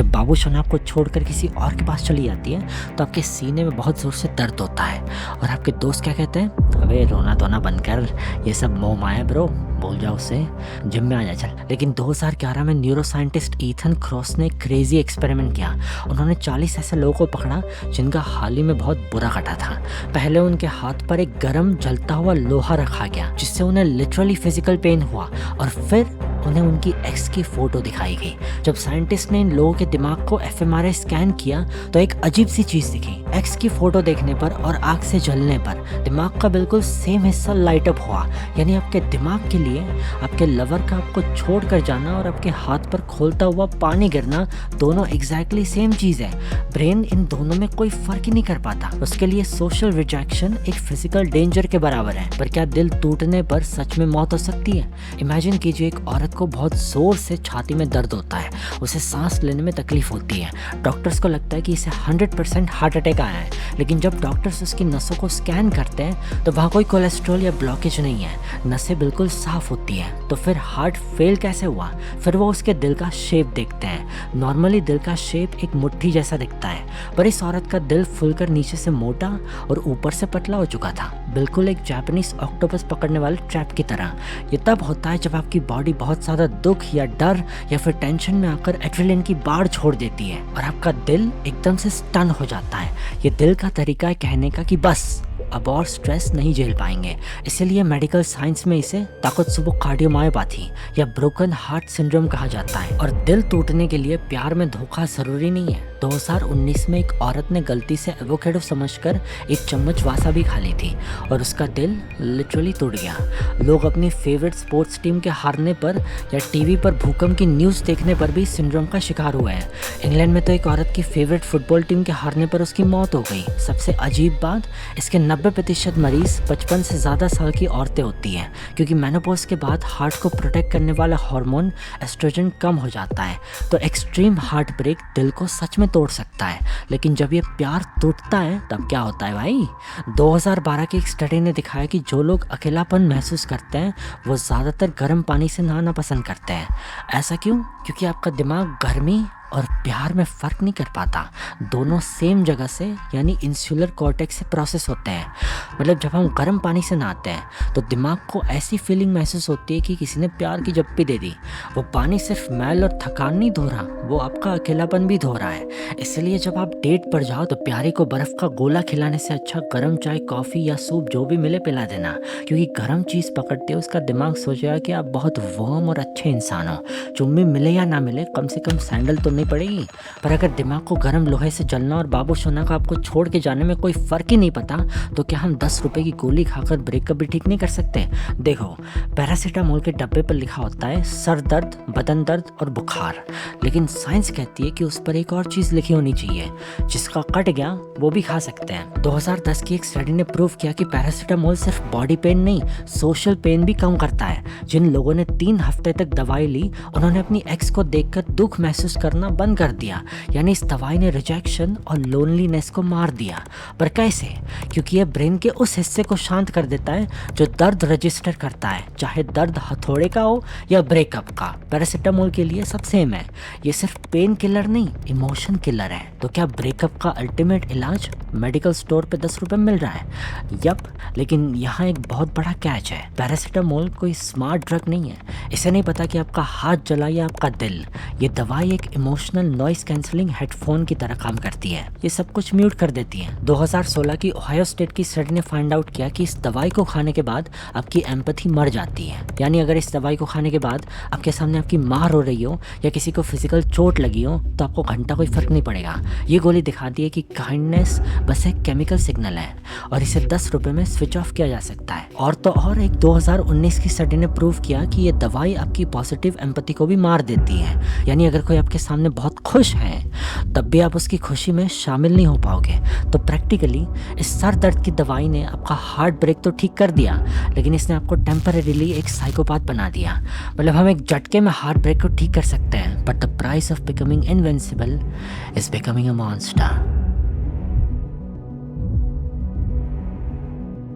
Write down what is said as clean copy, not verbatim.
जब बाबू सोना आपको छोड़कर किसी और के पास चली जाती है तो आपके सीने में बहुत ज़ोर से दर्द होता है और आपके दोस्त क्या कहते हैं, अबे रोना धोना बंद कर, ये सब मोह माया ब्रो, बोल जाओ उसे, जिम में आ जा चल। लेकिन 2011 में न्यूरो साइंटिस्ट ईथन क्रॉस ने क्रेजी एक्सपेरिमेंट किया। उन्होंने 40 ऐसे लोगों को पकड़ा जिनका हाल ही में बहुत बुरा कटा था। पहले उनके हाथ पर एक गर्म जलता हुआ लोहा रखा गया जिससे उन्हें लिटरली फिजिकल पेन हुआ और फिर उन्हें उनकी एक्स की फोटो दिखाई गई। जब साइंटिस्ट ने इन लोगों के दिमाग को एफएमआरआई स्कैन किया तो एक अजीब सी चीज दिखी। एक्स की फोटो देखने पर और आग से जलने पर दिमाग का बिल्कुल सेम हिस्सा लाइट अप हुआ। यानी आपके दिमाग के लिए आपके लवर का आपको छोड़ कर जाना और आपके हाथ पर खोलता हुआ पानी गिरना दोनों एग्जैक्टली सेम चीज है। ब्रेन इन दोनों में कोई फर्क ही नहीं कर पाता। उसके लिए सोशल रिजेक्शन एक फिजिकल डेंजर के बराबर है। पर क्या दिल टूटने पर सच में मौत हो सकती है? इमेजिन कीजिए एक औरत को बहुत जोर से छाती में दर्द होता है, उसे सांस लेने में तकलीफ होती है। डॉक्टर्स को लगता है कि इसे 100% हार्ट अटैक आया है, लेकिन जब डॉक्टर्स उसकी नसों को स्कैन करते हैं तो वहाँ कोई कोलेस्ट्रॉल या ब्लॉकेज नहीं है, नसें बिल्कुल साफ होती है। तो फिर हार्ट फेल कैसे हुआ? फिर वो उसके दिल का शेप देखते हैं। नॉर्मली दिल का शेप एक मुट्ठी जैसा दिखता है, पर इस औरत का दिल फुलकर नीचे से मोटा और ऊपर से पतला हो चुका था, बिल्कुल एक जापानीज ऑक्टोपस पकड़ने वाले ट्रैप की तरह। ये तब होता है जब आपकी बॉडी बहुत ज़्यादा दुख या डर या फिर टेंशन में आकर एड्रेनलिन की बाढ़ छोड़ देती है और आपका दिल एकदम से स्टन हो जाता है। ये दिल का तरीका है कहने का कि बस अब और स्ट्रेस नहीं झेल पाएंगे। इसीलिए मेडिकल साइंस में इसे ताकोत्सुबो कार्डियोमायोपैथी या ब्रोकन हार्ट सिंड्रोम कहा जाता है। और दिल टूटने के लिए प्यार में धोखा जरूरी नहीं है। 2019 में एक औरत ने गलती से एवोकेडो समझकर एक चम्मच वासाबी खा ली थी और उसका दिल लिटरली टूट गया। लोग अपनी फेवरेट स्पोर्ट्स टीम के हारने पर या टीवी पर भूकंप की न्यूज़ देखने पर भी सिंड्रोम का शिकार हुए हैं। इंग्लैंड में तो एक औरत की फेवरेट फुटबॉल टीम के हारने पर उसकी मौत हो गई। सबसे अजीब बात, इसके 90% मरीज 55 से ज़्यादा साल की औरतें होती हैं, क्योंकि मेनोपॉज के बाद हार्ट को प्रोटेक्ट करने वाला हार्मोन एस्ट्रोजन कम हो जाता है। तो एक्सट्रीम हार्ट ब्रेक दिल को सच में तोड़ सकता है। लेकिन जब ये प्यार टूटता है तब क्या होता है भाई? 2012 की एक स्टडी ने दिखाया कि जो लोग अकेलापन महसूस करते हैं वो ज़्यादातर गर्म पानी से नहाना पसंद करते हैं। ऐसा क्यों? क्योंकि आपका दिमाग गर्मी और प्यार में फ़र्क नहीं कर पाता। दोनों सेम जगह से यानी इंसुलर कॉर्टेक्स से प्रोसेस होते हैं। मतलब जब हम गर्म पानी से नहाते हैं तो दिमाग को ऐसी फीलिंग महसूस होती है कि किसी ने प्यार की जप्पी दे दी। वो पानी सिर्फ मैल और थकान नहीं धो रहा, वो आपका अकेलापन भी धो रहा है। इसलिए जब आप डेट पर जाओ तो प्यारी को बर्फ़ का गोला खिलाने से अच्छा गर्म चाय, कॉफ़ी या सूप जो भी मिले पिला देना, क्योंकि गर्म चीज़ पकड़ते उसका दिमाग सोचेगा कि आप बहुत वार्म और अच्छे इंसान हो। चुम्मी मिले या ना मिले, कम से कम सैंडल तो पड़ेगी। पर अगर दिमाग को गर्म लोहे से जलना और बाबू सोना का आपको छोड़ के जाने में कोई फर्क ही नहीं पता, तो क्या हम 10 रुपए की गोली खाकर ब्रेकअप भी ठीक नहीं कर सकते? देखो, पैरासीटामोल के डब्बे पर लिखा होता है सर दर्द, बदन दर्द और बुखार, लेकिन साइंस कहती है कि उस पर एक और चीज़ लिखी होनी चाहिए, जिसका कट गया वो भी खा सकते हैं। 2010 की एक स्टडी ने प्रूव किया कि पैरासीटामोल सिर्फ बॉडी पेन नहीं, सोशल पेन भी कम करता है। जिन लोगों ने 3 हफ्ते तक दवाई ली, उन्होंने अपनी एक्स को देखकर दुख महसूस करना बंद कर दिया। यानी इस दवाई ने रिजेक्शन और लोनलीनेस को मार दिया। पर कैसे? क्योंकि यह ब्रेन के उस हिस्से को शांत कर देता है जो दर्द रजिस्टर करता है, चाहे दर्द हथौड़े का हो या ब्रेकअप का। पैरासीटामोल के लिए सब सेम है। ये सिर्फ पेन किलर नहीं, इमोशन किलर है। तो क्या ब्रेकअप का अल्टीमेट इलाज मेडिकल स्टोर पे 10 रुपए मिल रहा है? यप, लेकिन यहाँ एक बहुत बड़ा कैच है। पैरासीटामोल कोई स्मार्ट ड्रग नहीं है। इसे नहीं पता कि आपका हाथ जला या आपका दिल। ये दवाई एक इमोशनल नॉइस कैंसलिंग हेडफोन की तरह काम करती है। ये सब कुछ म्यूट कर देती है। 2016 की ओहायो स्टेट की स्टडी ने फाइंड आउट किया कि इस दवाई को खाने के बाद आपकी एम्पैथी मर जाती है। यानी अगर इस दवाई को खाने के बाद आपके सामने आपकी माँ रो रही हो या किसी को फिजिकल चोट लगी हो तो आपको घंटा कोई फर्क नहीं पड़ेगा। ये गोली दिखाती है कि काइंडनेस बस एक केमिकल सिग्नल है और इसे 10 रुपए में स्विच ऑफ किया जा सकता है। और तो और एक 2019 की स्टडी ने प्रूव किया कि ये दवाई आपकी पॉजिटिव एम्पैथी को भी मार देती है। यानी अगर कोई आपके सामने बहुत खुश है तब भी आप उसकी खुशी में शामिल नहीं हो पाओगे। तो प्रैक्टिकली इस सर दर्द की दवाई ने आपका हार्ट ब्रेक तो ठीक कर दिया, लेकिन इसने आपको टेम्परेरीली एक साइकोपाथ बना दिया। मतलब हम एक झटके में हार्ट ब्रेक को ठीक कर सकते हैं, but the price of becoming invincible is becoming a monster.